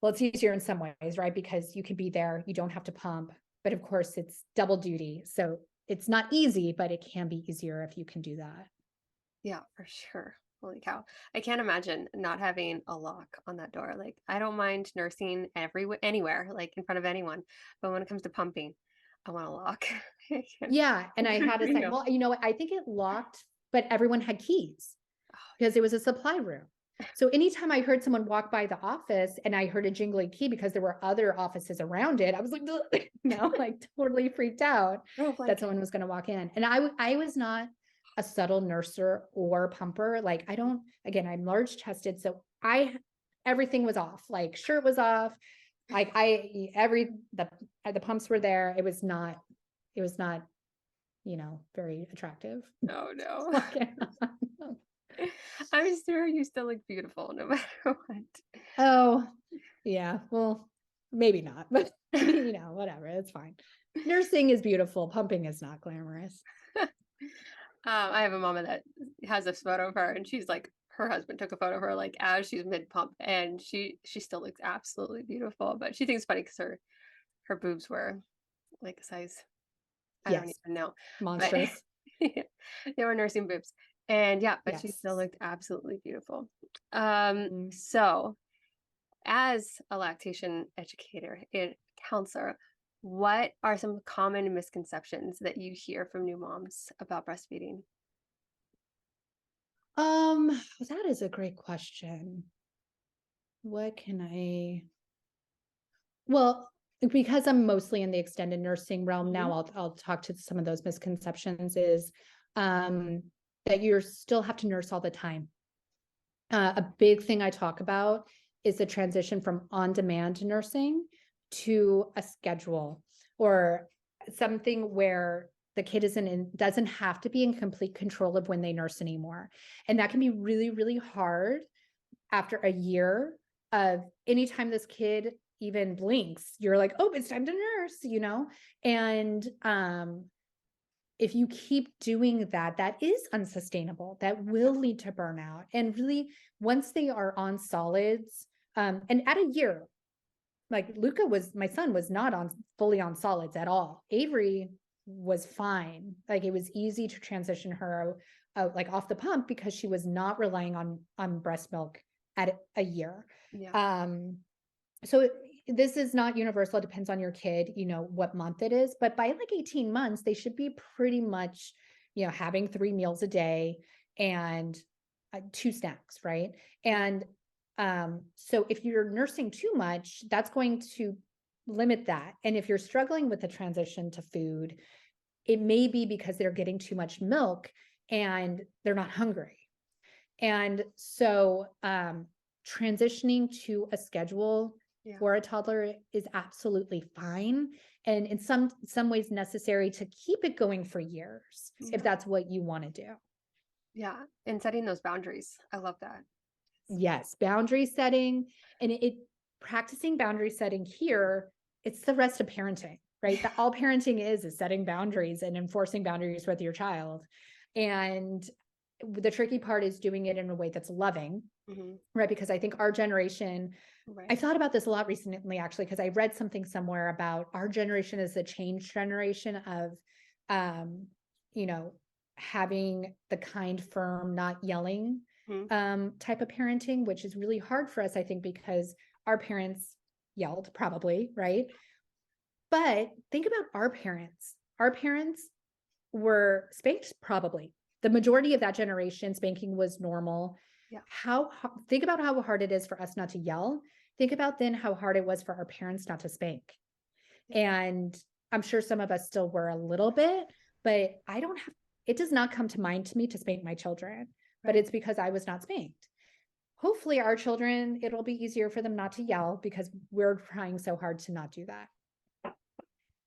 well, it's easier in some ways, right? Because you can be there, you don't have to pump, but of course it's double duty. So it's not easy, but it can be easier if you can do that. Yeah, for sure. Holy cow. I can't imagine not having a lock on that door. Like, I don't mind nursing anywhere, like in front of anyone. But when it comes to pumping, I want a lock. I can't- Yeah, and I had a you sign. know. Well, I think it locked, but everyone had keys because it was a supply room. So anytime I heard someone walk by the office and I heard a jingling key because there were other offices around it, I was like, like totally freaked out Oh that blanket. someone was going to walk in. And I was not a subtle nurser or pumper. Like I don't, again, I'm large chested. So everything was off. Like shirt was off. Like the pumps were there. It was not, very attractive. Oh no. Walking on. I'm sure you still look beautiful no matter what. Oh, yeah. Well, maybe not, but whatever. It's fine. Nursing is beautiful. Pumping is not glamorous. I have a mama that has this photo of her, and she's like, her husband took a photo of her like as she's mid pump, and she still looks absolutely beautiful. But she thinks it's funny because her boobs were like a size I don't Yes. even know, but Monstrous. yeah, they were nursing boobs, and yeah, but she still Yes. looked absolutely beautiful. Mm. So as a lactation educator and counselor, what are some common misconceptions that you hear from new moms about breastfeeding? That is a great question. What can I Well, because I'm mostly in the extended nursing realm Mhm. now, I'll talk to some of those misconceptions is that you still have to nurse all the time. A big thing I talk about is the transition from on-demand nursing to a schedule or something where the kid doesn't have to be in complete control of when they nurse anymore. And that can be really, really hard after a year of anytime this kid even blinks, you're like, oh, it's time to nurse. And if you keep doing that, that is unsustainable. That will lead to burnout. And really, once they are on solids, and at a year, like my son was not on fully on solids at all. Avery was fine. Like it was easy to transition her like off the pump because she was not relying on breast milk at a year. Yeah. So this is not universal. It depends on your kid, what month it is. But by like 18 months, they should be pretty much, having 3 meals a day and 2 snacks, right? And so if you're nursing too much, that's going to limit that. And if you're struggling with the transition to food, it may be because they're getting too much milk and they're not hungry. And so transitioning to a schedule Yeah. for a toddler is absolutely fine and in some ways necessary to keep it going for years if Yeah. that's what you want to do. Yeah. And setting those boundaries. I love that. Yes, boundary setting and it practicing boundary setting here, it's the rest of parenting, right? That all parenting is setting boundaries and enforcing boundaries with your child. And the tricky part is doing it in a way that's loving, Hmm. right? Because I think our generation, I Right. thought about this a lot recently, actually, because I read something somewhere about our generation is the change generation of, um, you know, having the kind, firm, not yelling Mhm. type of parenting, which is really hard for us, I think, because our parents yelled probably, right? But think about our parents. Our parents were spanked probably. The majority of that generation, spanking was normal. Yeah. Think about how hard it is for us not to yell. Think about then how hard it was for our parents not to spank. Yeah. And I'm sure some of us still were a little bit, but it does not come to mind to me to spank my children, but Right. it's because I was not spanked. Hopefully our children, it'll be easier for them not to yell because we're trying so hard to not do that.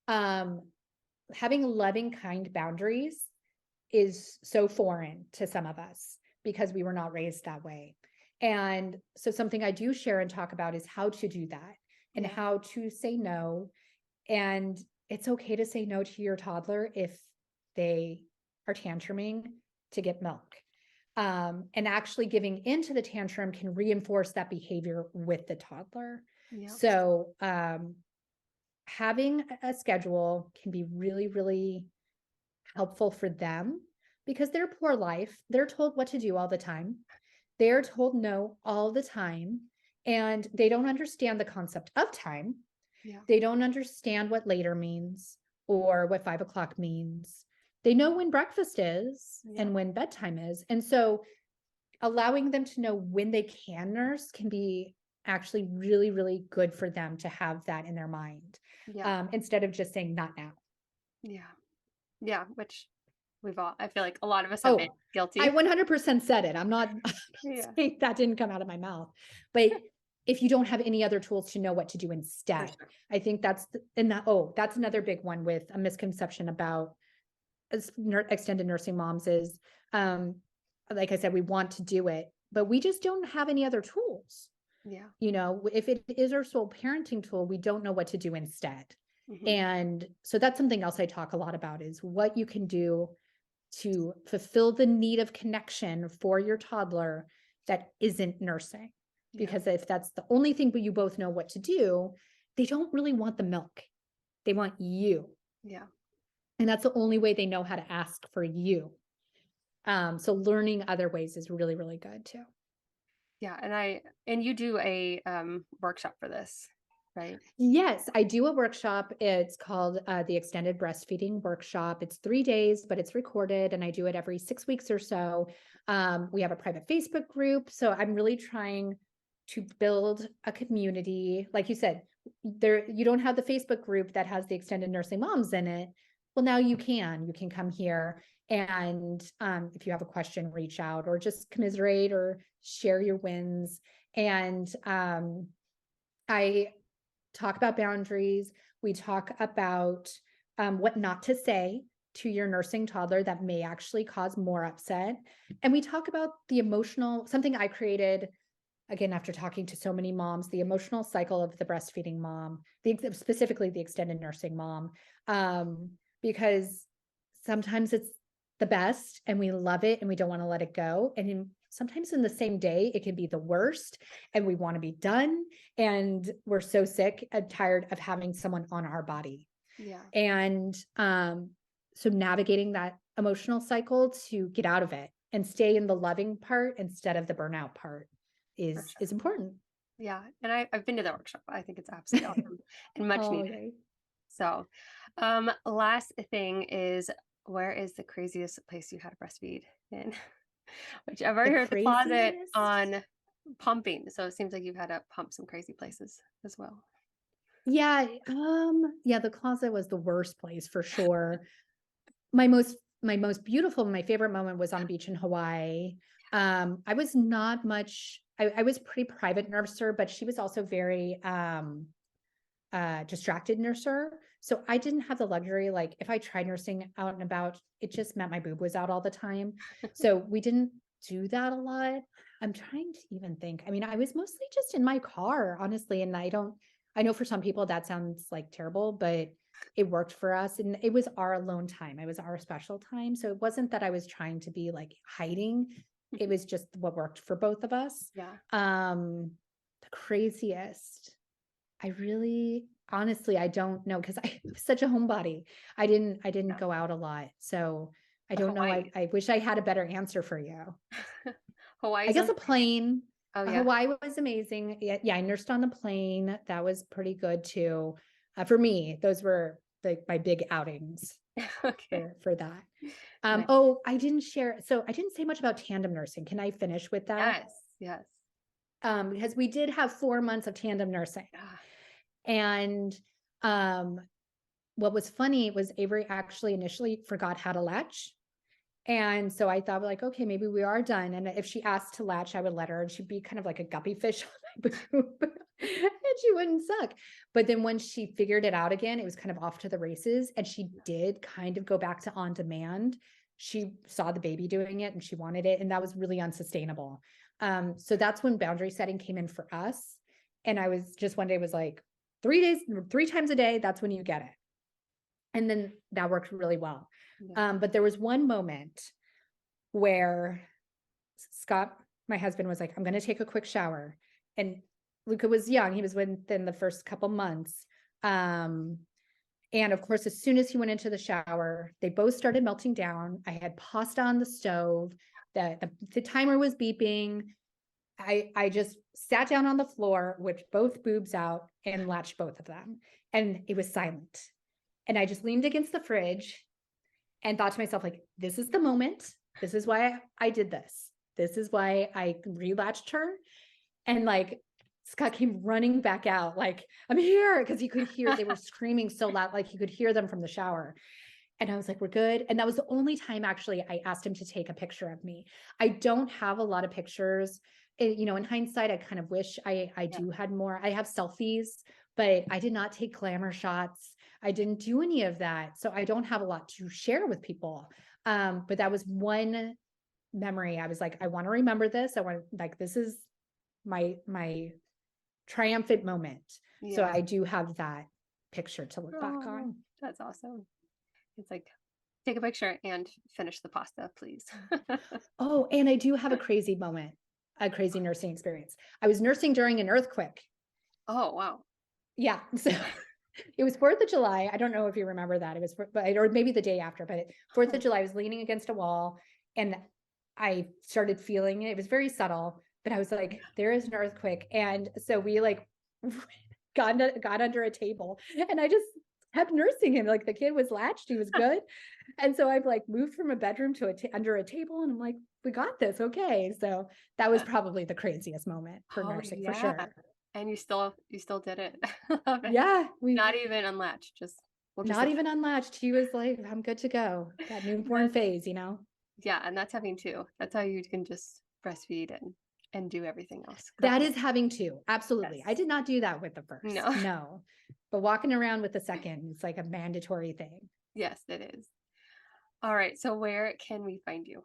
Um, Having loving, kind boundaries is so foreign to some of us because we were not raised that way. And so something I do share and talk about is how to do that and Yeah. how to say no. And it's okay to say no to your toddler if they are tantruming to get milk. And actually giving into the tantrum can reinforce that behavior with the toddler. Yeah. So having a schedule can be really, really helpful for them because their poor life, they're told what to do all the time. They're told no all the time, and they don't understand the concept of time. Yeah. They don't understand what later means or what 5 o'clock means. They know when breakfast is Yeah. and when bedtime is. And so allowing them to know when they can nurse can be actually really, really good for them to have that in their mind, Yeah. instead of just saying not now. Yeah. Yeah. Which I feel like a lot of us have been Oh, I guilty. 100% said it. I'm not, I'm not Yeah. saying that didn't come out of my mouth, but if you don't have any other tools to know what to do For instead, sure. I think that's another big one with a misconception about extended nursing moms is, um, like I said, we want to do it, but we just don't have any other tools. Yeah. If it is our sole parenting tool, we don't know what to do instead. Hmm. And so that's something else I talk a lot about is what you can do to fulfill the need of connection for your toddler that isn't nursing. Yeah. Because if that's the only thing but you both know what to do, they don't really want the milk. They want you. Yeah. And that's the only way they know how to ask for you. So learning other ways is really, really good too. Yeah. And you do a workshop for this, right? Yes, I do a workshop. It's called the Extended Breastfeeding Workshop. It's 3 days, but it's recorded, and I do it every 6 weeks or so. We have a private Facebook group. So I'm really trying to build a community. Like you said, you don't have the Facebook group that has the extended nursing moms in it. Well, now you can. You can come here. And if you have a question, reach out or just commiserate or share your wins. And I talk about boundaries. We talk about what not to say to your nursing toddler that may actually cause more upset. And we talk about the emotional, something I created, again, after talking to so many moms, the emotional cycle of the breastfeeding mom, specifically the extended nursing mom, because sometimes it's the best and we love it and we don't want to let it go. And sometimes in the same day, it can be the worst and we want to be done. And we're so sick and tired of having someone on our body. Yeah. And so navigating that emotional cycle to get out of it and stay in the loving part instead of the burnout part For is sure. important. Yeah. And I've been to that workshop. I think it's absolutely awesome and much Oh, needed. okay. So, last thing is, where is the craziest place you had to breastfeed in? Which I've The already heard the closet craziest. on pumping. So it seems like you've had to pump some crazy places as well. Yeah, yeah, the closet was the worst place for sure. My most beautiful, my favorite moment was on a beach in Hawaii. I was not much, I was pretty private nurser, but she was also very distracted nurser. So I didn't have the luxury, like if I tried nursing out and about, it just meant my boob was out all the time. So we didn't do that a lot. I'm trying to even think. I mean, I was mostly just in my car, honestly. And I know for some people that sounds like terrible, but it worked for us. And it was our alone time. It was our special time. So it wasn't that I was trying to be like hiding. It was just what worked for both of us. Yeah. The craziest. I really honestly, I don't know because I was such a homebody. I didn't Yeah. go out a lot. So I don't know. Hawaii. I wish I had a better answer for you. Hawaii I guess sounds a plane. Oh yeah. Hawaii was amazing. Yeah, I nursed on the plane. That was pretty good too. For me, those were my big outings Okay. for that. Nice. Oh, I didn't share. So I didn't say much about tandem nursing. Can I finish with that? Yes. Yes. Because we did have 4 months of tandem nursing. Yeah. And um, what was funny was Avery actually initially forgot how to latch. And so I thought like, okay, maybe we are done. And if she asked to latch, I would let her and she'd be kind of like a guppy fish on my boob and she wouldn't suck. But then when she figured it out again, it was kind of off to the races. And she did kind of go back to on demand. She saw the baby doing it and she wanted it. And that was really unsustainable. So that's when boundary setting came in for us. And I was just one day was like, 3 days, 3 times a day, that's when you get it. And then that worked really well. Yeah. But there was one moment where Scott, my husband, was like, I'm going to take a quick shower. And Luca was young. He was within the first couple months. And of course, as soon as he went into the shower, they both started melting down. I had pasta on the stove. The timer was beeping. I just sat down on the floor with both boobs out and latched both of them. And it was silent. And I just leaned against the fridge and thought to myself, like, this is the moment. This is why I did this. This is why I relatched her. And like Scott came running back out, like, I'm here, because he could hear, they were screaming so loud, like he could hear them from the shower. And I was like, we're good. And that was the only time actually I asked him to take a picture of me. I don't have a lot of pictures. In hindsight, I kind of wish I Yeah. do had more. I have selfies, but I did not take glamour shots. I didn't do any of that. So I don't have a lot to share with people. But that was one memory. I was like, I want to remember this. I want, like, this is my triumphant moment. So Yeah. I do have that picture to look back Oh, on. that's awesome. It's like, take a picture and finish the pasta, please. Oh, and I do have a crazy moment, a crazy nursing experience. I was nursing during an earthquake. Oh, wow. Yeah. So it was 4th of July. I don't know if you remember that. It was, or maybe the day after, but 4th of Oh, July, I was leaning against a wall and I started feeling it. It was very subtle, but I was like, there is an earthquake. And so we like got under a table and I just kept nursing him. Like the kid was latched, he was good. And so I've like moved from a bedroom to under a table and I'm like, we got this. Okay. So that was yeah. probably the craziest moment for Oh, nursing for yeah. sure. And you still did it. I love it. Yeah. Not even unlatched, just we'll just Not leave even unlatched. He was like, I'm good to go. That newborn that. phase. Yeah, and that's having two. That's how you can just breastfeed and do everything else That correctly. is having two. Absolutely. I Yes. did not do that with the first. No. No. But walking around with the second, it's like a mandatory thing. Yes, it is. All right. So where can we find you?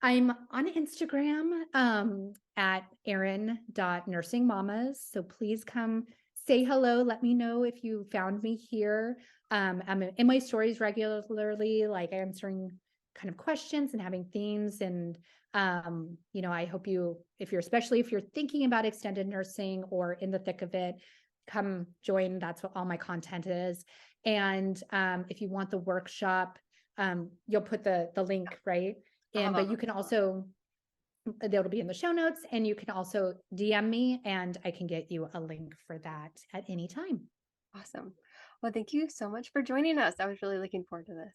I'm on Instagram at erin.nursingmamas. So please come say hello. Let me know if you found me here. I'm in my stories regularly, like answering kind of questions and having themes. And, I hope especially if you're thinking about extended nursing or in the thick of it, come join. That's what all my content is. And if you want the workshop, you'll put the link, right? I'll have But all you can that. also, that'll be in the show notes, and you can also DM me and I can get you a link for that at any time. Awesome. Well, thank you so much for joining us. I was really looking forward to this.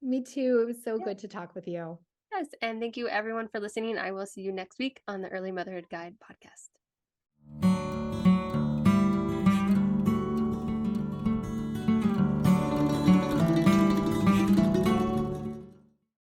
Me too. It was so Yeah. good to talk with you. Yes. And thank you everyone for listening. I will see you next week on the Early Motherhood Guide podcast.